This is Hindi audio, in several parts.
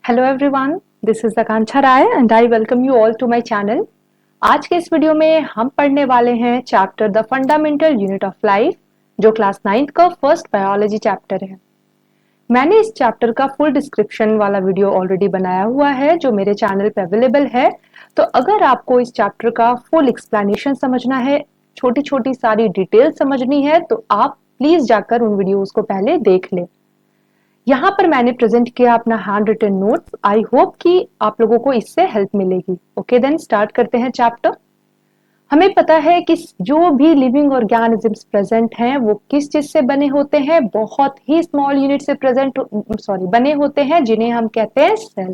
Hello everyone, this is Akanksha Rai and I welcome you all to my channel. आज के इस वीडियो में हम पढ़ने वाले हैं chapter the fundamental unit of life, जो क्लास 9th का फर्स्ट बायोलॉजी चैप्टर है। मैंने इस चैप्टर का फुल डिस्क्रिप्शन वाला वीडियो ऑलरेडी बनाया हुआ है जो मेरे चैनल पे अवेलेबल है। तो अगर आपको इस चैप्टर का फुल एक्सप्लेनेशन समझना है, छोटी छोटी सारी डिटेल समझनी है, तो आप प्लीज जाकर उन वीडियोस को पहले देख लें। यहाँ पर मैंने प्रेजेंट किया अपना hand written notes. I hope कि आप लोगों को इससे हेल्प मिलेगी। ओके देन स्टार्ट करते हैं चैप्टर। हमें पता है कि जो भी लिविंग ऑर्गेनिजम्स प्रेजेंट हैं वो किस चीज से बने होते हैं, बहुत ही स्मॉल यूनिट से बने होते हैं, जिन्हें हम कहते हैं सेल।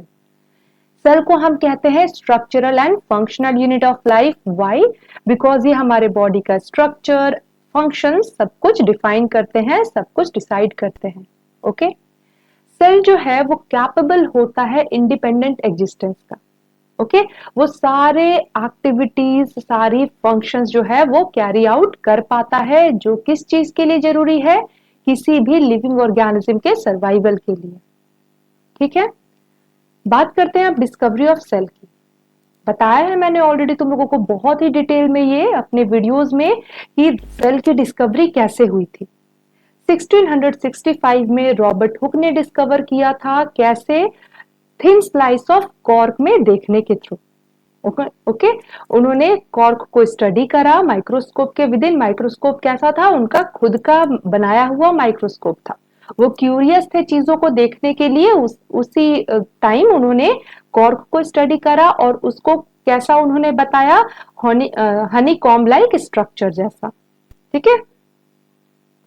सेल को हम कहते हैं structural and functional unit of life. Why? Because ये हमारे बॉडी का स्ट्रक्चर, फंक्शन सब कुछ डिफाइन करते हैं, सब कुछ डिसाइड करते हैं। ओके सेल जो है वो कैपेबल होता है इंडिपेंडेंट एग्जिस्टेंस का। ओके वो सारे एक्टिविटीज, सारी फंक्शंस जो है वो कैरी आउट कर पाता है, जो किस चीज के लिए जरूरी है, किसी भी लिविंग ऑर्गेनिज्म के सर्वाइवल के लिए। ठीक है, बात करते हैं अब डिस्कवरी ऑफ सेल की। बताया है मैंने ऑलरेडी तुम लोगों को बहुत ही डिटेल में ये अपने वीडियोस में कि सेल की डिस्कवरी कैसे हुई थी। 1665 में रॉबर्ट हुक ने डिस्कवर किया था। कैसे? थिन स्लाइस ऑफ कॉर्क में देखने के थ्रू। ओके उन्होंने कॉर्क को स्टडी करा माइक्रोस्कोप के विद इन। माइक्रोस्कोप कैसा था? उनका खुद का बनाया हुआ माइक्रोस्कोप था। वो क्यूरियस थे चीजों को देखने के लिए। उसी टाइम उन्होंने कॉर्क को स्टडी करा और उसको कैसा उन्होंने बताया, हनी कॉम्ब लाइक स्ट्रक्चर जैसा। ठीक है,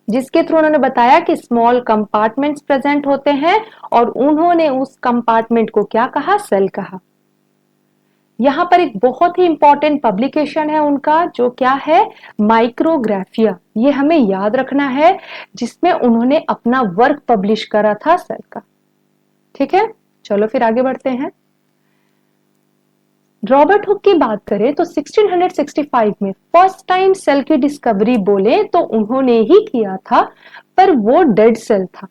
जिसके थ्रू उन्होंने बताया कि स्मॉल कंपार्टमेंट्स प्रेजेंट होते हैं और उन्होंने उस कंपार्टमेंट को क्या कहा? सेल कहा। यहां पर एक बहुत ही इंपॉर्टेंट पब्लिकेशन है उनका, जो क्या है? माइक्रोग्राफिया। ये हमें याद रखना है, जिसमें उन्होंने अपना वर्क पब्लिश करा था सेल का। ठीक है, चलो फिर आगे बढ़ते हैं। रॉबर्ट हुक की बात करें तो 1665 में फर्स्ट टाइम सेल की डिस्कवरी बोले तो उन्होंने ही किया था, पर वो डेड सेल था।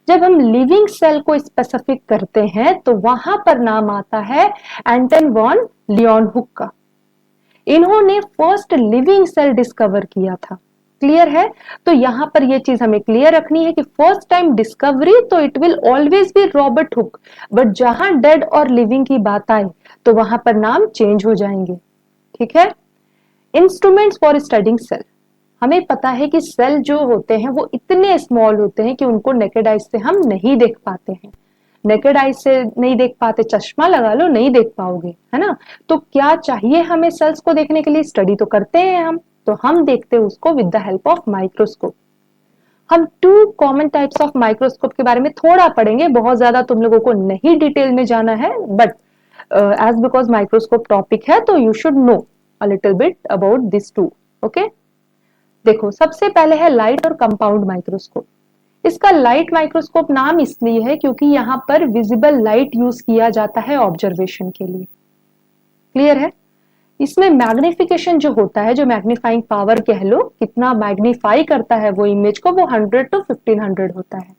जब हम लिविंग सेल को स्पेसिफिक करते हैं तो वहां पर नाम आता है एंटन वॉन लियोनहुक का। इन्होंने फर्स्ट लिविंग सेल डिस्कवर किया था। क्लियर है? तो यहां पर यह चीज हमें क्लियर रखनी है कि फर्स्ट टाइम डिस्कवरी तो it will always be Robert Hooke, but जहां डेड और लिविंग की बात आए तो वहां पर नाम चेंज हो जाएंगे। ठीक है, इंस्ट्रूमेंट्स फॉर स्टडिंग सेल। हमें पता है कि सेल जो होते हैं वो इतने स्मॉल होते हैं कि उनको नेकेड आइज से हम नहीं देख पाते हैं। नेकेड आइज से नहीं देख पाते, चश्मा लगा लो नहीं देख पाओगे, है ना? तो क्या चाहिए हमें सेल्स को देखने के लिए? स्टडी तो करते हैं हम, तो हम देखते हैं उसको with the help of microscope. हम two common types of microscope के बारे में थोड़ा पढ़ेंगे, बहुत ज्यादा तुम लोगों को नहीं डिटेल में जाना है, but as because microscope topic है तो you should know a little bit about this too. Okay, देखो सबसे पहले है लाइट और कंपाउंड माइक्रोस्कोप। इसका लाइट माइक्रोस्कोप नाम इसलिए है क्योंकि यहां पर विजिबल लाइट यूज किया जाता है ऑब्जर्वेशन के लिए। क्लियर है? इसमें मैग्निफिकेशन जो होता है, जो मैग्नीफाइंग पावर कह लो, कितना मैग्नीफाई करता है वो इमेज को, वो 100 to 1500 होता है।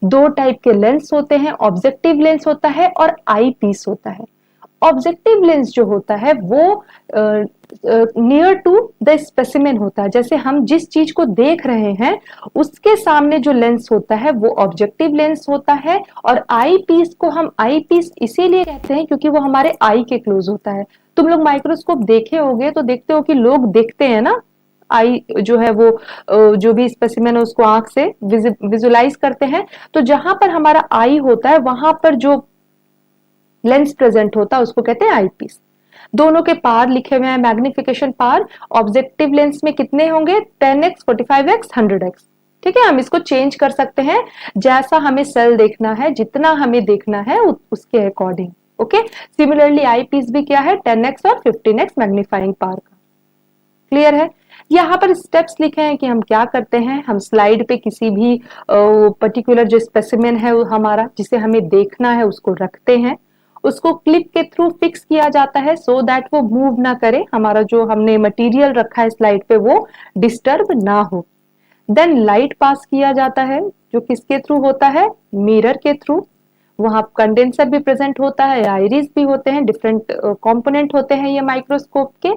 दो टाइप के लेंस होते हैं, ऑब्जेक्टिव लेंस होता है और आई पीस होता है। ऑब्जेक्टिव लेंस जो होता है वो नियर टू द स्पेसिमेन होता है। जैसे हम जिस चीज को देख रहे हैं उसके सामने जो लेंस होता है वो ऑब्जेक्टिव लेंस होता है। और आई पीस को हम आई पीस इसीलिए कहते हैं क्योंकि वो हमारे आई के क्लोज होता है। तुम लोग माइक्रोस्कोप देखे होगे तो देखते हो कि लोग देखते हैं ना, आई जो है वो जो भी स्पेसिमेन है उसको आंख से विजुलाइज करते हैं। तो जहां पर हमारा आई होता है वहां पर जो लेंस प्रेजेंट होता है उसको कहते हैं आई पीस। दोनों के पार लिखे हुए हैं, मैग्निफिकेशन पार ऑब्जेक्टिव लेंस में कितने होंगे? 10x, 45x, 100x। ठीक है, हम इसको चेंज कर सकते हैं जैसा हमें सेल देखना है, जितना हमें देखना है उसके according. Okay, similarly eyepiece भी क्या है? 10x और 15x मैग्नीफाइंग पावर का। क्लियर है? यहाँ पर स्टेप्स लिखे हैं कि हम क्या करते हैं। हम स्लाइड पे किसी भी पर्टिकुलर जो स्पेसिमेन है हमारा, जिसे हमें देखना है, उसको रखते हैं। उसको क्लिप के थ्रू फिक्स किया जाता है सो दैट वो मूव ना करे, हमारा जो हमने मटेरियल रखा है स्लाइड पे वो डिस्टर्ब ना हो। देन लाइट पास किया जाता है, जो किसके थ्रू होता है? मिरर के थ्रू। वहां कंडेंसर भी प्रेजेंट होता है, आइरिस भी होते हैं, डिफरेंट कंपोनेंट होते हैं ये माइक्रोस्कोप के।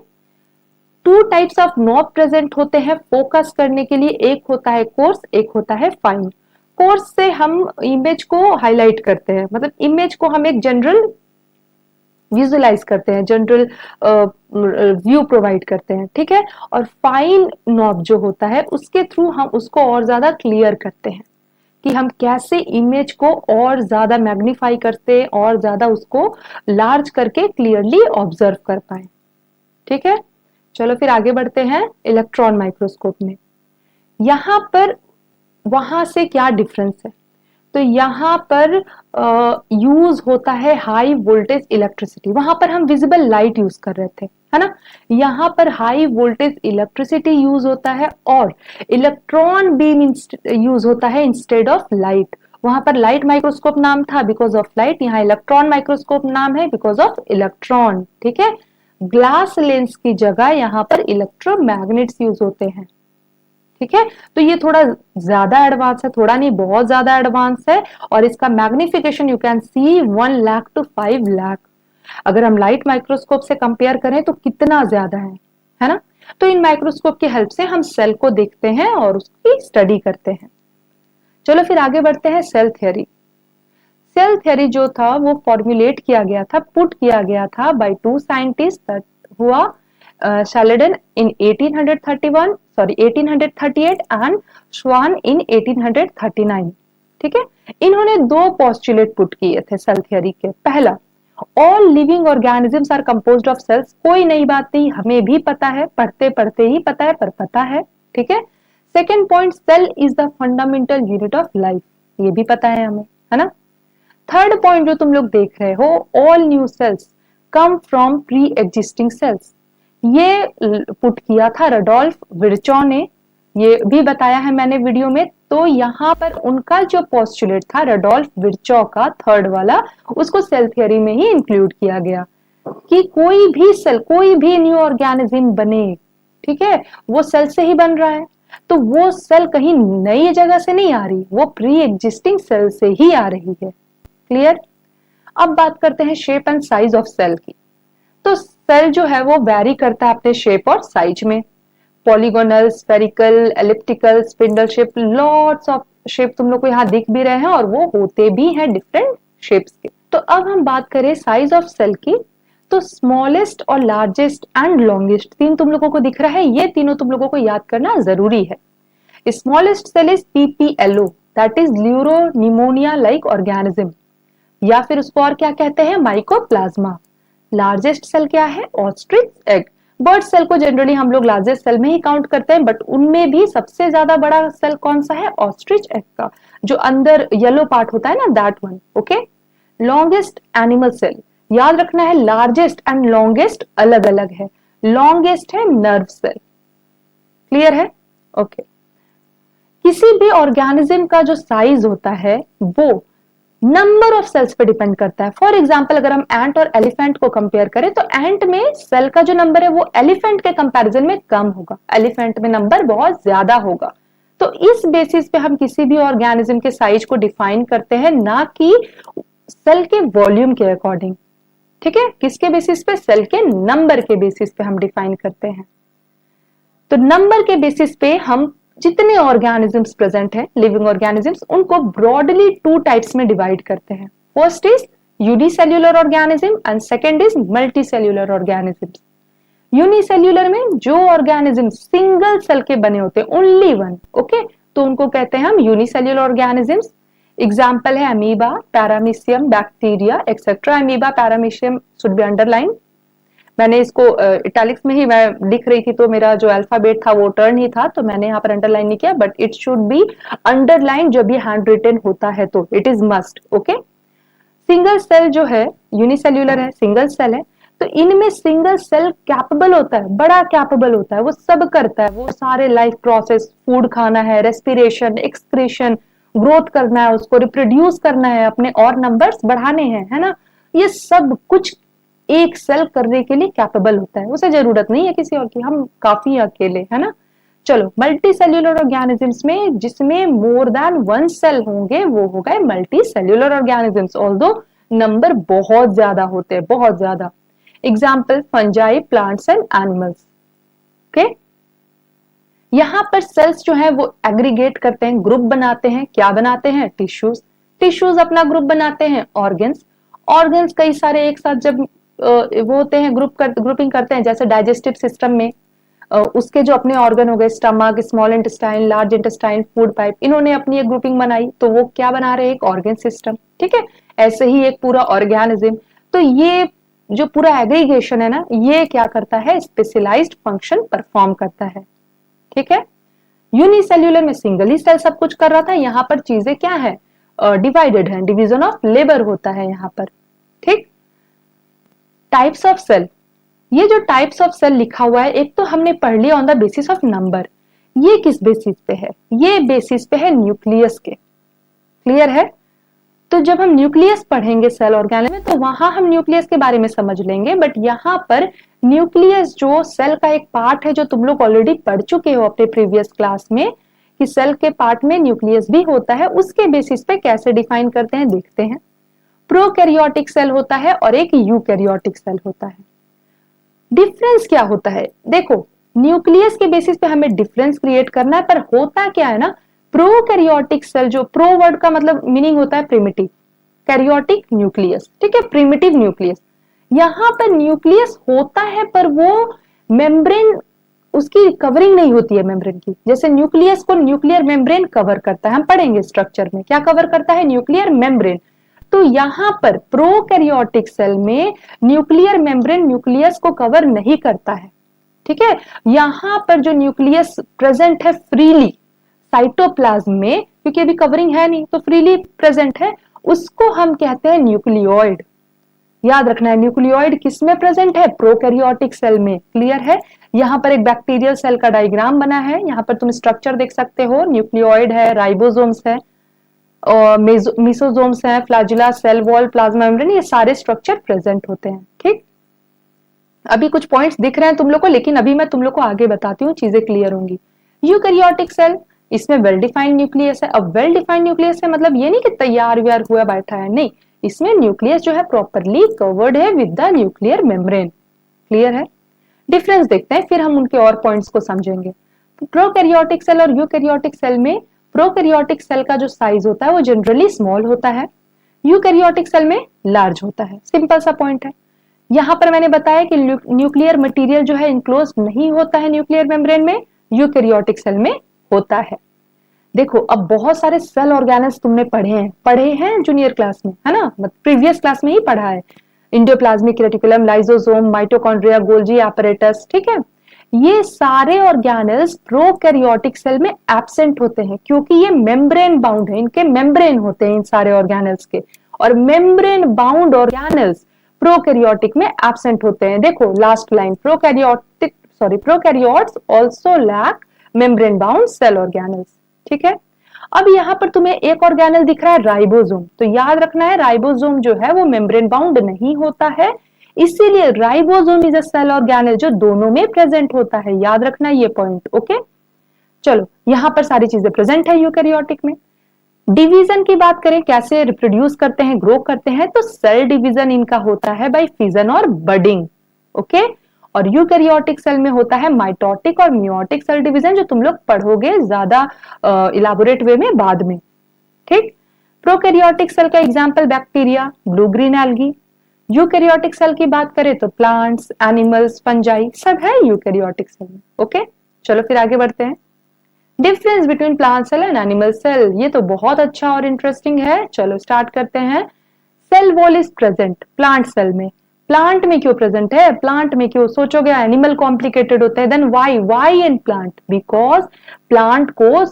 Two types of knob present होते हैं फोकस करने के लिए, एक होता है कोर्स, एक होता है फाइन। कोर्स से हम इमेज को हाईलाइट करते हैं, मतलब इमेज को हम एक जनरल विजुअलाइज करते हैं, जनरल व्यू प्रोवाइड करते हैं, ठीक है। और फाइन नॉब जो होता है उसके थ्रू हम उसको और ज्यादा क्लियर करते हैं कि हम कैसे इमेज को और ज्यादा मैग्नीफाई करते, और ज्यादा उसको लार्ज करके क्लियरली ऑब्जर्व कर पाए, ठीक है। चलो फिर आगे बढ़ते हैं इलेक्ट्रॉन माइक्रोस्कोप में। यहां पर वहां से क्या डिफरेंस है, तो यहां पर यूज होता है हाई वोल्टेज इलेक्ट्रिसिटी। वहां पर हम विजिबल लाइट यूज कर रहे थे, है ना। यहां पर हाई वोल्टेज इलेक्ट्रिसिटी यूज होता है और इलेक्ट्रॉन बीम यूज होता है इंस्टेड ऑफ लाइट। वहां पर लाइट माइक्रोस्कोप नाम था बिकॉज ऑफ लाइट, यहाँ इलेक्ट्रॉन माइक्रोस्कोप नाम है बिकॉज ऑफ इलेक्ट्रॉन, ठीक है। ग्लास लेंस की जगह यहां पर इलेक्ट्रोमैग्नेट्स यूज होते हैं, ठीक है। तो ये थोड़ा ज्यादा एडवांस है, थोड़ा नहीं बहुत ज्यादा एडवांस है, और इसका magnification you can see 1 lakh to 5 lakh. अगर हम लाइट माइक्रोस्कोप से कंपेयर करें तो कितना ज्यादा है ना। तो इन माइक्रोस्कोप की हेल्प से हम सेल को देखते हैं और उसकी स्टडी करते हैं। चलो फिर आगे बढ़ते हैं सेल थ्योरी। सेल थ्योरी जो था वो फॉर्मुलेट किया गया था, पुट किया गया था बाय टू साइंटिस्ट, हुआ शैलेडन इन 1838 एंड श्वान इन 1839, ठीक है। इन्होंने दो पोस्टुलेट पुट किए थे सेल थ्योरी के। पहला, all living organisms are composed of cells. कोई नई बात नहीं, हमें भी पता है, पढ़ते पढ़ते ही पता है, पर पता है, ठीक है। Second point, cell is the fundamental unit of life, ये भी पता है हमें, है ना। थर्ड पॉइंट जो तुम लोग देख रहे हो, all new sales come from pre existing cells, ये पुट किया था रडोल्फ विर्चॉ ने, ये भी बताया है मैंने वीडियो में। तो यहां पर उनका जो पोस्टुलेट था रडोल्फ विर्चॉ का, थर्ड वाला, उसको सेल थ्योरी में ही इंक्लूड किया गया कि कोई भी सेल, कोई भी न्यू ऑर्गेनिज्म बने, ठीक है, वो सेल से ही बन रहा है। तो वो सेल कहीं नई जगह से नहीं आ रही, वो प्री एग्जिस्टिंग सेल से ही आ रही है। क्लियर। अब बात करते हैं shape and size of cell की। तो सेल जो है वो वैरी करता है अपने शेप और साइज में, polygonal, spherical, elliptical, spindle shape, lots of shape तुम लोग को यहाँ दिख भी रहे हैं, और वो होते भी हैं डिफरेंट शेप्स के। तो अब हम बात करें साइज ऑफ सेल की, तो स्मॉलेस्ट और लार्जेस्ट एंड लॉन्गेस्ट, तीन तुम लोगों को दिख रहा है, ये तीनों तुम लोगों को याद करना जरूरी है। Smallest cell is PPLO, that is pleuropneumonia like organism, या फिर उसको और क्या कहते हैं, माइकोप्लाज्मा। लार्जेस्ट सेल क्या है, ऑस्ट्रिच एग। बर्ड सेल को जनरली हम लोग लार्जेस्ट सेल में ही काउंट करते हैं, बट उनमें भी सबसे ज्यादा बड़ा सेल कौन सा है, ऑस्ट्रिच एग का, जो अंदर येलो पार्ट होता है ना, that one, okay. Longest animal cell, याद रखना है लार्जेस्ट एंड लॉन्गेस्ट अलग अलग है, लॉन्गेस्ट है नर्व सेल। क्लियर है, ओके। किसी भी ऑर्गेनिज्म का जो साइज होता है वो नंबर ऑफ सेल्स पे डिपेंड करता है। फॉर एग्जाम्पल, अगर हम एंट और एलिफेंट को कंपेयर करें तो एंट में सेल का जो नंबर है वो एलिफेंट के कंपैरिजन में कम होगा, एलिफेंट में नंबर बहुत ज्यादा होगा। तो इस बेसिस पे हम किसी भी ऑर्गेनिज्म के साइज को डिफाइन करते हैं, ना कि सेल के वॉल्यूम के अकॉर्डिंग, ठीक है। किसके बेसिस पे, सेल के नंबर के बेसिस पे हम डिफाइन करते हैं। तो नंबर के बेसिस पे हम जितने ऑर्गेनिजम्स प्रेजेंट हैं, लिविंग ऑर्गेनिजम्स, उनको ब्रॉडली टू टाइप्स में डिवाइड करते हैं। First is unicellular organism and second is multicellular organisms. Unicellular में जो ऑर्गेनिज्म सिंगल सेल के बने होते हैं, ओनली वन, ओके, तो उनको कहते हैं हम यूनिसेल्युलर ऑर्गेनिजम्स। एग्जाम्पल है amoeba, paramecium, bacteria etcetera. Amoeba, paramecium should be underline. मैंने इसको इटैलिक्स में ही मैं लिख रही थी, तो मेरा जो अल्फाबेट था वो टर्न ही था, तो मैंने यहाँ पर अंडरलाइन नहीं किया, but it should be underline जब ये हैंड रिटन होता है, तो it is must, okay. Single cell जो है, यूनिसेल्युलर है, सिंगल सेल है, तो इनमें सिंगल सेल कैपेबल होता है, बड़ा कैपेबल होता है, वो सब करता है, वो सारे लाइफ प्रोसेस, फूड खाना है, रेस्पिरेशन, एक्सक्रीशन, ग्रोथ करना है, उसको रिप्रोड्यूस करना है, अपने और नंबर्स बढ़ाने हैं, है ना। ये सब कुछ एक सेल करने के लिए कैपेबल होता है, उसे जरूरत नहीं है किसी और की, हम काफी अकेले, है ना। चलो, मल्टी सेल्यूलर ऑर्गेनिजम्स में जिसमें मोर देन वन सेल होंगे वो हो गए multi cellular organisms, although number बहुत ज्यादा होते हैं, बहुत ज्यादा। Example fungi, plants and animals. Okay, यहां पर सेल्स जो है वो एग्रीगेट करते हैं, ग्रुप बनाते हैं, क्या बनाते हैं? टिश्यूज। टिश्यूज अपना ग्रुप बनाते हैं ऑर्गन्स। ऑर्गन्स कई सारे एक साथ जब वो होते हैं, ग्रुपिंग करते हैं, जैसे डाइजेस्टिव सिस्टम में उसके जो अपने ऑर्गन हो गए, stomach, small intestine, large intestine, food pipe, इन्होंने अपनी एक ग्रुपिंग बनाई तो वो क्या बना रहे हैं? एक ऑर्गन सिस्टम। ठीक है, ऐसे ही एक पूरा ऑर्गेनिज्म। तो ये जो पूरा एग्रीगेशन है ना, ये क्या करता है? स्पेशलाइज्ड फंक्शन परफॉर्म करता है। ठीक है, यूनिसेल्यूलर में सिंगल ही सेल सब कुछ कर रहा था, यहां पर चीजें क्या है? डिवाइडेड है, डिवीजन ऑफ लेबर होता है यहां पर। ठीक, टाइप्स ऑफ सेल, ये जो टाइप्स ऑफ सेल लिखा हुआ है, एक तो हमने पढ़ लिया on the basis of number. ये किस बेसिस पे है? ये बेसिस पे है न्यूक्लियस के। क्लियर है? तो जब हम न्यूक्लियस पढ़ेंगे सेल ऑर्गेनेल में तो वहां हम न्यूक्लियस के बारे में समझ लेंगे, बट यहाँ पर न्यूक्लियस जो सेल का एक पार्ट है, जो तुम लोग ऑलरेडी पढ़ चुके हो अपने प्रीवियस क्लास में कि सेल के पार्ट में न्यूक्लियस भी होता है, उसके बेसिस पे कैसे डिफाइन करते हैं देखते हैं। प्रोकैरियोटिक सेल होता है और एक यूकैरियोटिक सेल होता है। डिफरेंस क्या होता है? देखो, न्यूक्लियस के बेसिस पे हमें डिफरेंस क्रिएट करना है, पर होता क्या है ना, प्रोकैरियोटिक सेल, जो प्रो वर्ड का मतलब मीनिंग होता है प्रिमिटिव, कैरियोटिक न्यूक्लियस। ठीक है, प्रिमिटिव न्यूक्लियस। यहां पर न्यूक्लियस होता है पर वो मेम्ब्रेन, उसकी कवरिंग नहीं होती है मेम्ब्रेन की। जैसे न्यूक्लियस को न्यूक्लियर मेम्ब्रेन कवर करता है, हम पढ़ेंगे स्ट्रक्चर में क्या कवर करता है? Nuclear membrane. तो यहां पर प्रोकैरियोटिक सेल में न्यूक्लियर मेम्ब्रेन न्यूक्लियस को कवर नहीं करता है। ठीक है, यहां पर जो न्यूक्लियस प्रेजेंट है फ्रीली साइटोप्लाज्म में, क्योंकि अभी कवरिंग है नहीं तो फ्रीली प्रेजेंट है, उसको हम कहते हैं न्यूक्लियोइड। याद रखना है, न्यूक्लियोइड किस में प्रेजेंट है? प्रोकैरियोटिक सेल में। क्लियर है? यहां पर एक बैक्टीरियल सेल का डायग्राम बना है, यहां पर तुम स्ट्रक्चर देख सकते हो, न्यूक्लियोइड है, राइबोसोम्स है, और मिसोसोम्स हैं, flagella, cell wall, plasma membrane, ये सारे स्ट्रक्चर प्रेजेंट होते हैं। ठीक, अभी कुछ पॉइंट्स दिख रहे हैं तुम लोग को, लेकिन अभी मैं तुम लोग को आगे बताती हूँ, चीजें क्लियर होंगी। यूकैरियोटिक सेल, इसमें वेल डिफाइंड न्यूक्लियस है। अब वेल डिफाइंड न्यूक्लियस है मतलब ये नहीं कि तैयार व्यार हुआ बैठा है, नहीं, इसमें न्यूक्लियस जो है प्रॉपरली कवर्ड है with the nuclear membrane. Clear है? डिफरेंस देखते हैं, फिर हम उनके और पॉइंट्स को समझेंगे। प्रोकैरियोटिक सेल और यूकैरियोटिक सेल में प्रोकैरियोटिक सेल का जो साइज होता है वो जनरली स्मॉल होता है, यूकैरियोटिक सेल में लार्ज होता है। सिंपल सा पॉइंट है। यहां पर मैंने बताया कि न्यूक्लियर मटेरियल जो है इनक्लोज नहीं होता है न्यूक्लियर मेम्ब्रेन में, यूकैरियोटिक सेल में होता है। देखो, अब बहुत सारे सेल ऑर्गेनल्स तुमने पढ़े हैं जूनियर क्लास में, है ना, प्रीवियस क्लास में ही पढ़ा है। Endoplasmic reticulum, lysosome, mitochondria, Golgi apparatus. ठीक है, ये सारे ऑर्गेनल्स प्रोकैरियोटिक सेल में एब्सेंट होते हैं, क्योंकि ये मेम्ब्रेन बाउंड है, इनके मेम्ब्रेन होते हैं इन सारे ऑर्गेनल्स के, और मेम्ब्रेन बाउंड ऑर्गेनल्स प्रोकैरियोटिक में एब्सेंट होते हैं। देखो last line, prokaryotes also lack membrane bound cell organelles. ठीक है, अब यहां पर तुम्हें एक ऑर्गेनल दिख रहा है राइबोसोम, तो याद रखना है राइबोसोम जो है वो मेम्ब्रेन बाउंड नहीं होता है, इसीलिए ribosome is a cell organelle जो दोनों में प्रेजेंट होता है। याद रखना ये पॉइंट। ओके, चलो, यहां पर सारी चीजें प्रेजेंट है यूकैरियोटिक में। डिवीजन की बात करें, कैसे रिप्रोड्यूस करते हैं, ग्रो करते हैं, तो सेल डिवीजन इनका होता है बाय फिजन और बडिंग। ओके, और यूकैरियोटिक सेल में होता है माइटोटिक और मियोटिक सेल डिवीजन, जो तुम लोग पढ़ोगे ज्यादा इलाबोरेट वे में बाद में। ठीक, प्रोकैरियोटिक सेल का example bacteria, blue green algae. Eukaryotic cell की बात करें तो प्लांट्स, एनिमल्स, फंजाई, सब है यूकैरियोटिक सेल में। ओके, चलो फिर आगे बढ़ते हैं। Difference between plant cell and animal cell, ये तो बहुत अच्छा और इंटरेस्टिंग है। चलो स्टार्ट करते हैं। Cell wall is present plant cell में। प्लांट में क्यों प्रेजेंट है? प्लांट में क्यों? सोचोगे एनिमल कॉम्प्लिकेटेड होता है, then why in plant? Because plant को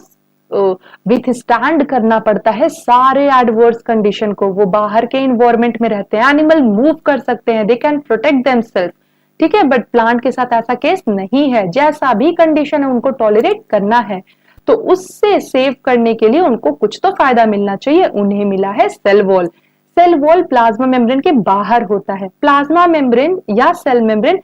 विथ स्टैंड करना पड़ता है सारे एडवर्स कंडीशन को, वो बाहर के इन्वायरमेंट में रहते हैं, एनिमल मूव कर सकते हैं, दे कैन प्रोटेक्ट देमसेल्फ। ठीक है, बट प्लांट के साथ ऐसा केस नहीं है, जैसा भी कंडीशन है उनको टॉलरेट करना है, तो उससे सेव करने के लिए उनको कुछ तो फायदा मिलना चाहिए, उन्हें मिला है cell wall. Cell wall plasma membrane के बाहर होता है। प्लाज्मा मेम्ब्रेन या सेल मेम्ब्रेन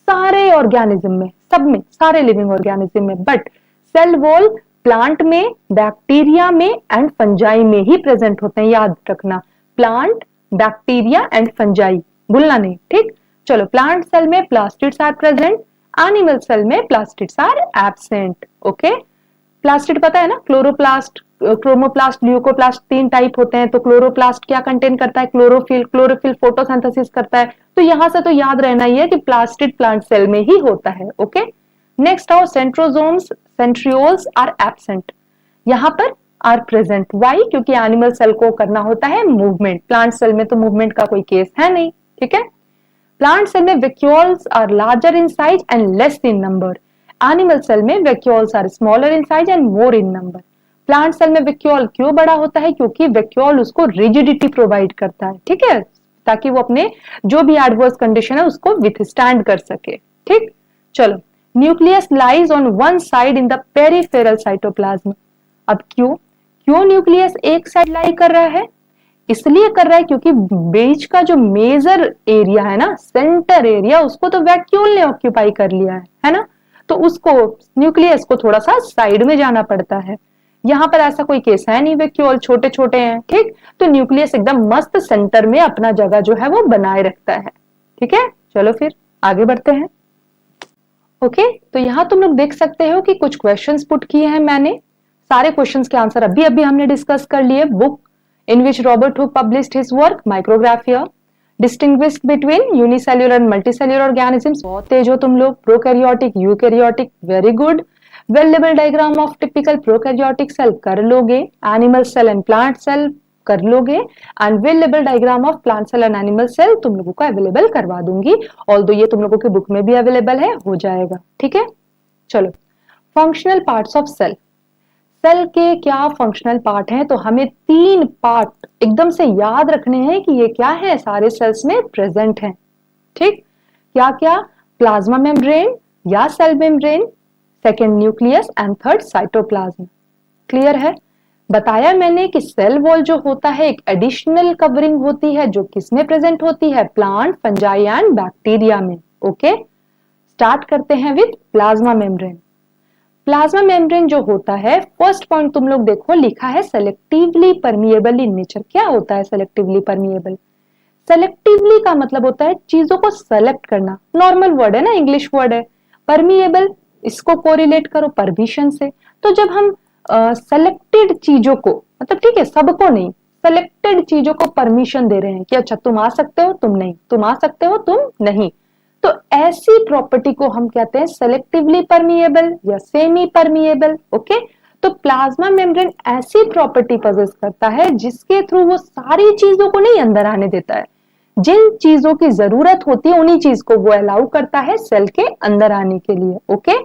सारे ऑर्गेनिज्म में, सब में, सारे लिविंग ऑर्गेनिज्म में, बट सेल वॉल प्लांट में, बैक्टीरिया में एंड फंजाई में ही प्रेजेंट होते हैं, याद रखना, प्लांट, बैक्टीरिया एंड फंजाई, भूलना नहीं, ठीक। चलो, प्लांट सेल में plastids are present, animal cell में plastids are absent. Okay, plastid पता है ना, क्लोरोप्लास्ट, क्रोमोप्लास्ट, ल्यूकोप्लास्ट, 3 टाइप होते हैं। तो क्लोरोप्लास्ट क्या कंटेन करता है? क्लोरोफिल। क्लोरोफिल फोटोसिंथेसिस करता है। तो यहां से तो याद रहना ही है कि प्लास्टिड प्लांट सेल में ही होता है। ओके, नेक्स्ट आओ, सेंट्रोजोम्स, सेंट्रियोल्स आर एब्सेंट, यहां पर आर प्रेजेंट। वाई? क्योंकि एनिमल सेल को करना होता है मूवमेंट, प्लांट सेल में तो मूवमेंट का कोई केस है नहीं, ठीक है। प्लांट सेल में vacuoles are larger in size and less in number, animal cell में vacuoles are smaller in size and more in number. Plant cell में वैक्यूल क्यों बड़ा होता है? क्योंकि वैक्यूल उसको रिजिडिटी प्रोवाइड करता है, ठीक है, ताकि वो अपने जो भी एडवर्स कंडीशन है उसको विथस्टैंड कर सके, ठीक। चलो, nucleus lies on one side in the peripheral cytoplasm. अब क्यों न्यूक्लियस एक साइड लाई कर रहा है? इसलिए कर रहा है क्योंकि बीच का जो मेजर एरिया है ना, सेंटर एरिया, उसको तो वैक्यूल ने ऑक्यूपाई कर लिया है ना। तो उसको, न्यूक्लियस को थोड़ा सा साइड में जाना पड़ता है। यहाँ पर ऐसा कोई केस है नहीं, वैक्यूल छोटे छोटे हैं, ठीक। तो न्यूक्लियस एकदम मस्त सेंटर में अपना जगह जो है वो बनाए रखता है, ठीक है। चलो फिर आगे बढ़ते हैं। ओके, तो यहाँ तुम लोग देख सकते हो कि कुछ क्वेश्चंस पुट किए हैं मैंने। सारे क्वेश्चंस के आंसर अभी अभी हमने डिस्कस कर लिए। Book in which Robert Hooke published his work, Micrographia, distinguished between unicellular and multicellular organisms। बहुत तेज हो तुम लोग। Prokaryotic, eukaryotic, very good. Well लेवल diagram of typical prokaryotic cell कर लोगे। Animal cell and plant cell कर लोगे। एंड वेल लेवल diagram of plant cell and animal cell तुम लोगों को अवेलेबल करवा दूंगी, ऑल्दो ये तुम लोगों की बुक में भी अवेलेबल है, हो जाएगा, ठीक है। चलो, functional parts of cell. Cell के क्या फंक्शनल पार्ट हैं? तो हमें 3 पार्ट एकदम से याद रखने हैं कि ये क्या है, सारे सेल्स में प्रेजेंट हैं, ठीक। क्या क्या? प्लाज्मा मेम्ब्रेन या cell membrane, second nucleus and third cytoplasm. Clear है? बताया मैंने कि सेल वॉल जो होता है एक एडिशनल कवरिंग होती है, जो किसमें प्रेजेंट होती है? प्लांट, फंजाई एंड बैक्टीरिया में। ओके, स्टार्ट करते हैं with plasma membrane. Plasma membrane जो होता है, फर्स्ट पॉइंट तुम लोग देखो, लिखा है सेलेक्टिवली परमिएबल इन नेचर। क्या होता है सेलेक्टिवली परमिएबल? सेलेक्टिवली का मतलब होता है चीजों को सेलेक्ट करना, नॉर्मल वर्ड है ना, इंग्लिश वर्ड है। परमिएबल, इसको कोरिलेट करो परमिशन से। तो जब हम सेलेक्टेड चीजों को, मतलब ठीक है सबको नहीं, सेलेक्टेड चीजों को परमिशन दे रहे हैं कि अच्छा तुम आ सकते हो, तुम नहीं, तुम आ सकते हो, तुम नहीं, तो ऐसी प्रॉपर्टी को हम कहते हैं सेलेक्टिवली परमिएबल या सेमी परमिएबल। ओके, तो प्लाज्मा मेम्ब्रेन ऐसी प्रॉपर्टी पजेस करता है जिसके थ्रू वो सारी चीजों को नहीं अंदर आने देता है, जिन चीजों की जरूरत होती है उन्हीं चीज को वो अलाउ करता है सेल के अंदर आने के लिए। ओके,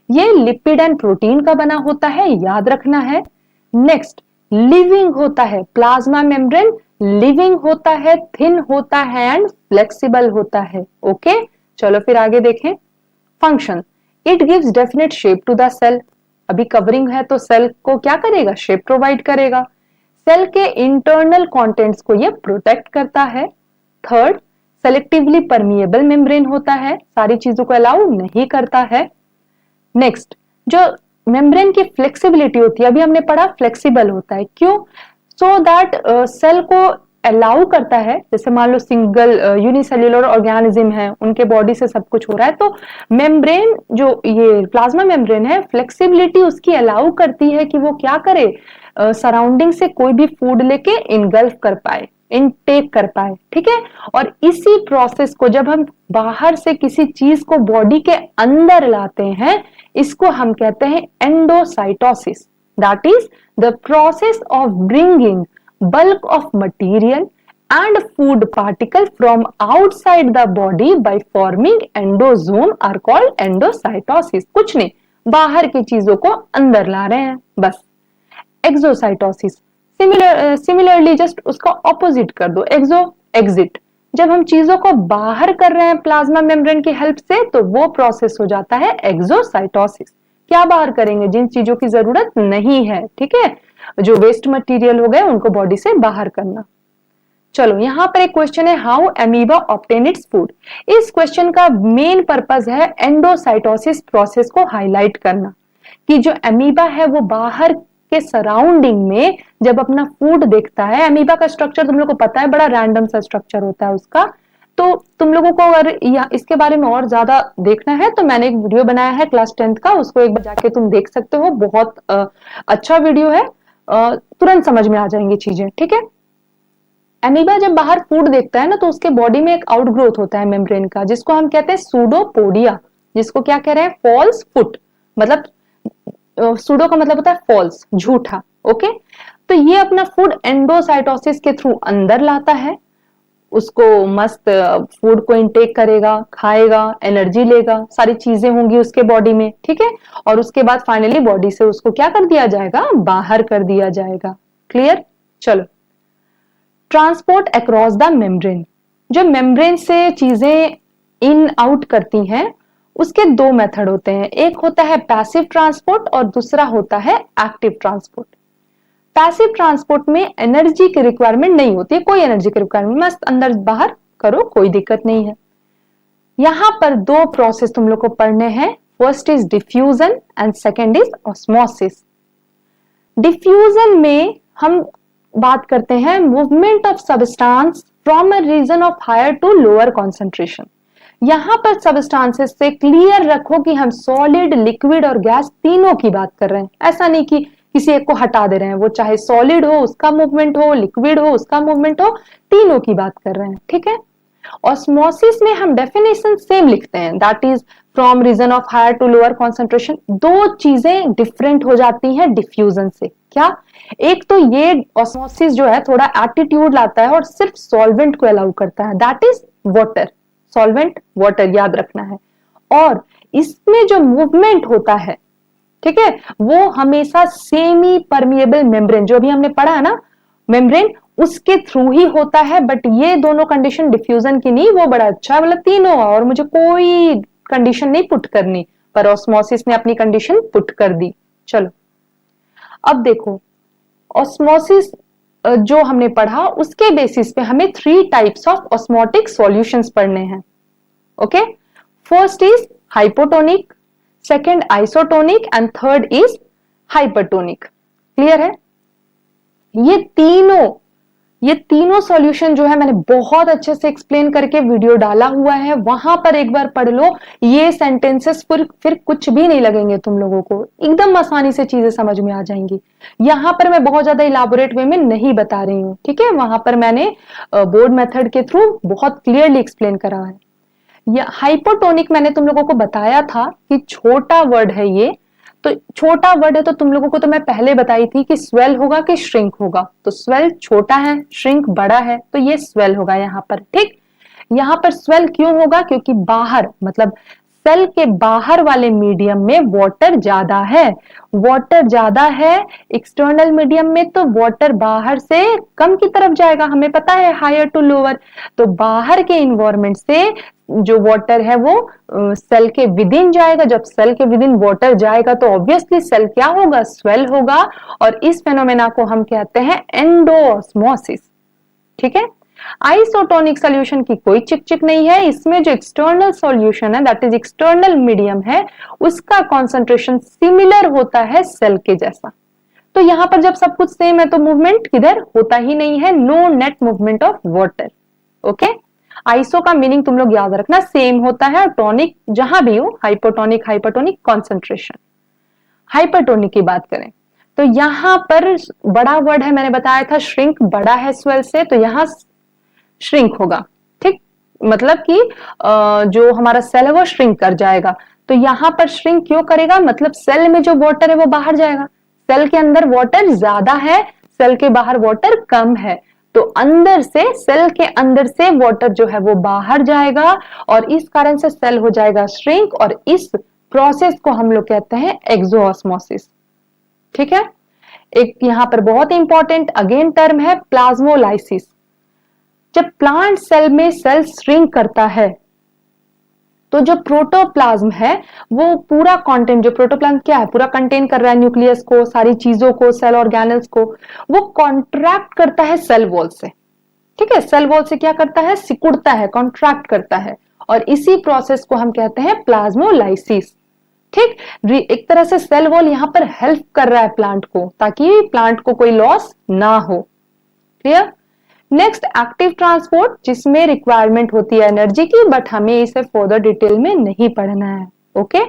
ये लिपिड एंड प्रोटीन का बना होता है, याद रखना है। नेक्स्ट, लिविंग होता है प्लाज्मा मेम्ब्रेन, लिविंग होता है, थिन होता है एंड फ्लेक्सिबल होता है। ओके, चलो फिर आगे देखें। Function, it gives definite shape to the cell. अभी कवरिंग है तो सेल को क्या करेगा? शेप प्रोवाइड करेगा। सेल के इंटरनल कंटेंट्स को ये प्रोटेक्ट करता है। थर्ड, सेलेक्टिवली परमिएबल मेम्ब्रेन होता है, सारी चीजों को अलाउ नहीं करता है। नेक्स्ट, जो मेम्ब्रेन की फ्लेक्सिबिलिटी होती है, अभी हमने पढ़ा फ्लेक्सिबल होता है, क्यों? सो दैट सेल को अलाउ करता है, जैसे मान लो सिंगल यूनिसेल्युलर ऑर्गेनिज्म है, उनके बॉडी से सब कुछ हो रहा है, तो मेम्ब्रेन जो ये प्लाज्मा मेम्ब्रेन है, फ्लेक्सिबिलिटी उसकी अलाउ करती है कि वो क्या करे, सराउंडिंग से कोई भी फूड लेके इनगल्फ कर पाए, इनटेक कर पाए, ठीक है। और इसी प्रोसेस को जब हम बाहर से किसी चीज को बॉडी के अंदर लाते हैं, इसको हम कहते हैं endocytosis. That is the process of bringing bulk of material and food particle from outside the body by forming endosome are called endocytosis। कुछ नहीं, बाहर की चीजों को अंदर ला रहे हैं बस। एक्सोसाइटोसिस, सिमिलरली जस्ट उसका ऑपोजिट कर दो, एक्सो एग्जिट। जब हम चीजों को बाहर कर रहे हैं प्लाज्मा मेम्ब्रेन की हेल्प से, तो वो प्रोसेस हो जाता है एक्सोसाइटोसिस। क्या बाहर करेंगे? जिन चीजों की जरूरत नहीं है, ठीक है, जो वेस्ट मटेरियल हो गए उनको बॉडी से बाहर करना। चलो, यहां पर एक क्वेश्चन है, how amoeba obtain its food. इस क्वेश्चन का मेन पर्पस है एंडोसाइटोसिस प्रोसेस को हाईलाइट करना। कि जो अमीबा है वो बाहर के सराउंडिंग में जब अपना फूड देखता है, अमीबा का स्ट्रक्चर तुम लोग को पता है, बड़ा रैंडम सा स्ट्रक्चर होता है उसका। तो तुम लोगों को अगर इसके बारे में और ज्यादा देखना है तो मैंने एक वीडियो बनाया है क्लास 10th का, उसको एक बार जाके तुम देख सकते हो, बहुत अच्छा वीडियो है, तुरंत समझ में आ जाएंगी चीजें, ठीक है। अमीबा जब बाहर फूड देखता है ना तो उसके बॉडी में एक आउटग्रोथ होता है मेम्ब्रेन का, जिसको हम कहते हैं सूडोपोडिया, जिसको क्या कह रहे हैं, फॉल्स फुट, मतलब सूडो का मतलब होता है फॉल्स, झूठा, ओके। तो ये अपना फूड एंडोसाइटोसिस के थ्रू अंदर लाता है, उसको मस्त फूड को इनटेक करेगा, खाएगा, एनर्जी लेगा, सारी चीजें होंगी उसके बॉडी में, ठीक है। और उसके बाद फाइनली बॉडी से उसको क्या कर दिया जाएगा, बाहर कर दिया जाएगा। क्लियर? चलो, ट्रांसपोर्ट अक्रॉस द मेम्ब्रेन, जो मेम्ब्रेन से चीजें इन आउट करती हैं उसके दो मेथड होते हैं, एक होता है पैसिव ट्रांसपोर्ट और दूसरा होता है एक्टिव ट्रांसपोर्ट। पैसिव ट्रांसपोर्ट में एनर्जी की रिक्वायरमेंट नहीं होती है, कोई एनर्जी की रिक्वायरमेंट, मस्त अंदर बाहर करो, कोई दिक्कत नहीं है। यहां पर दो प्रोसेस तुम लोग को पढ़ने हैं, first is diffusion and second is osmosis. Diffusion में हम बात करते हैं movement of substance from a region of higher to lower concentration. यहां पर सब्सटेंसेस से क्लियर रखो कि हम सॉलिड, लिक्विड और गैस तीनों की बात कर रहे हैं, ऐसा नहीं कि किसी एक को हटा दे रहे हैं, वो चाहे सॉलिड हो उसका मूवमेंट हो, लिक्विड हो उसका मूवमेंट हो, तीनों की बात कर रहे हैं, ठीक है। ऑस्मोसिस में हम डेफिनेशन सेम लिखते हैं, that is from region of higher to lower concentration. दो चीजें डिफरेंट हो जाती हैं डिफ्यूजन से, क्या? एक तो ये ऑस्मोसिस जो है थोड़ा एटीट्यूड लाता है और सिर्फ सॉल्वेंट को अलाउ करता है, that is water, solvent water याद रखना है। और इसमें जो मूवमेंट होता है, ठीक है, वो हमेशा सेमी परमिएबल मेम्ब्रेन, जो अभी हमने पढ़ा है ना मेम्ब्रेन, उसके थ्रू ही होता है। बट ये दोनों कंडीशन डिफ्यूजन की नहीं, वो बड़ा अच्छा है, मतलब तीनों, और मुझे कोई कंडीशन नहीं पुट करनी, पर ऑस्मोसिस ने अपनी कंडीशन पुट कर दी। चलो अब देखो, ऑस्मोसिस जो हमने पढ़ा उसके बेसिस पे हमें 3 टाइप्स ऑफ ऑस्मोटिक सॉल्यूशंस पढ़ने हैं, okay. First is hypotonic, second isotonic and third is hypertonic. Clear है? ये तीनों सॉल्यूशन जो है मैंने बहुत अच्छे से एक्सप्लेन करके वीडियो डाला हुआ है, वहां पर एक बार पढ़ लो। ये सेंटेंसेस फिर कुछ भी नहीं लगेंगे तुम लोगों को, एकदम आसानी से चीजें समझ में आ जाएंगी। यहां पर मैं बहुत ज्यादा इलाबोरेट वे में नहीं बता रही हूं, ठीक है। वहां पर मैंने बोर्ड मेथड के थ्रू बहुत क्लियरली एक्सप्लेन करा है। हाइपोटोनिक मैंने तुम लोगों को बताया था कि छोटा वर्ड है ये, तो छोटा वर्ड है तो तुम लोगों को तो मैं पहले बताई थी कि स्वेल होगा कि श्रिंक होगा, तो स्वेल छोटा है, श्रिंक बड़ा है, तो ये स्वेल होगा यहां पर, ठीक। यहां पर स्वेल क्यों होगा? क्योंकि बाहर, मतलब सेल के बाहर वाले मीडियम में वाटर ज्यादा है, वाटर ज्यादा है एक्सटर्नल मीडियम में, तो वाटर बाहर से कम की तरफ जाएगा, हमें पता है हायर टू लोअर। तो बाहर के इन्वायरमेंट से जो वाटर है वो सेल के विद इन जाएगा, जब सेल के विद इन वाटर जाएगा तो ऑब्वियसली सेल क्या होगा, स्वेल होगा, और इस फेनोमेना को हम कहते हैं एंडोऑस्मोसिस, ठीक है। आइसोटोनिक सॉल्यूशन की कोई चिक चिक नहीं है, इसमें जो एक्सटर्नल सॉल्यूशन है, दैट इज एक्सटर्नल मीडियम है, उसका कॉन्सेंट्रेशन सिमिलर होता है सेल के जैसा। तो यहां पर जब सब कुछ सेम है तो मूवमेंट किधर होता ही नहीं है, no net movement of water, okay. Iso का मीनिंग तुम लोग याद रखना, सेम होता है, और टॉनिक जहां भी हो, हाइपोटोनिक, हाइपरटोनिक, कॉन्सेंट्रेशन। हाइपरटोनिक की बात करें तो यहां पर बड़ा वर्ड है, मैंने बताया था श्रिंक बड़ा है स्वेल से, तो यहां श्रिंक होगा, ठीक। मतलब कि जो हमारा सेल है वो श्रिंक कर जाएगा। तो यहां पर श्रिंक क्यों करेगा? मतलब सेल में जो वाटर है वो बाहर जाएगा, सेल के अंदर वाटर ज्यादा है, सेल के बाहर वाटर कम है, तो अंदर से, सेल के अंदर से वाटर जो है वो बाहर जाएगा, और इस कारण से सेल हो जाएगा श्रिंक, और इस प्रोसेस को हम लोग कहते हैं एक्सोऑस्मोसिस, ठीक है। एक यहां पर बहुत इंपॉर्टेंट अगेन टर्म है प्लाज्मोलाइसिस। जब प्लांट सेल में सेल श्रिंक करता है तो जो प्रोटोप्लाज्म है वो पूरा कंटेंट, जो प्रोटोप्लाज्म क्या है, पूरा कंटेन कर रहा है न्यूक्लियस को, सारी चीजों को, सेल ऑर्गेनल्स को, वो कॉन्ट्रैक्ट करता है सेल वॉल से, ठीक है। सेल वॉल से क्या करता है, सिकुड़ता है, कॉन्ट्रैक्ट करता है, और इसी प्रोसेस को हम कहते हैं प्लाज्मोलाइसिस, ठीक। एक तरह से सेल वॉल यहां पर हेल्प कर रहा है प्लांट को, ताकि प्लांट को कोई लॉस ना हो। क्लियर। नेक्स्ट एक्टिव ट्रांसपोर्ट, जिसमें रिक्वायरमेंट होती है एनर्जी की, बट हमें इसे फर्दर डिटेल में नहीं पढ़ना है। ओके,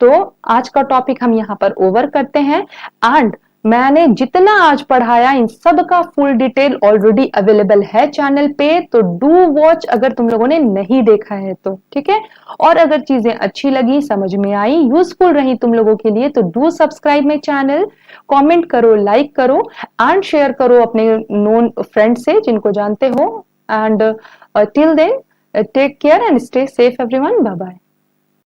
तो आज का टॉपिक हम यहां पर ओवर करते हैं। एंड मैंने जितना आज पढ़ाया इन सब का फुल डिटेल ऑलरेडी अवेलेबल है चैनल पे, तो डू वॉच अगर तुम लोगों ने नहीं देखा है तो। ठीक है, और अगर चीजें अच्छी लगी, समझ में आई, यूजफुल रही तुम लोगों के लिए, तो do subscribe my channel, comment करो, लाइक करो एंड शेयर करो अपने नोन फ्रेंड से जिनको जानते हो। And till then take care and stay safe everyone. Bye bye.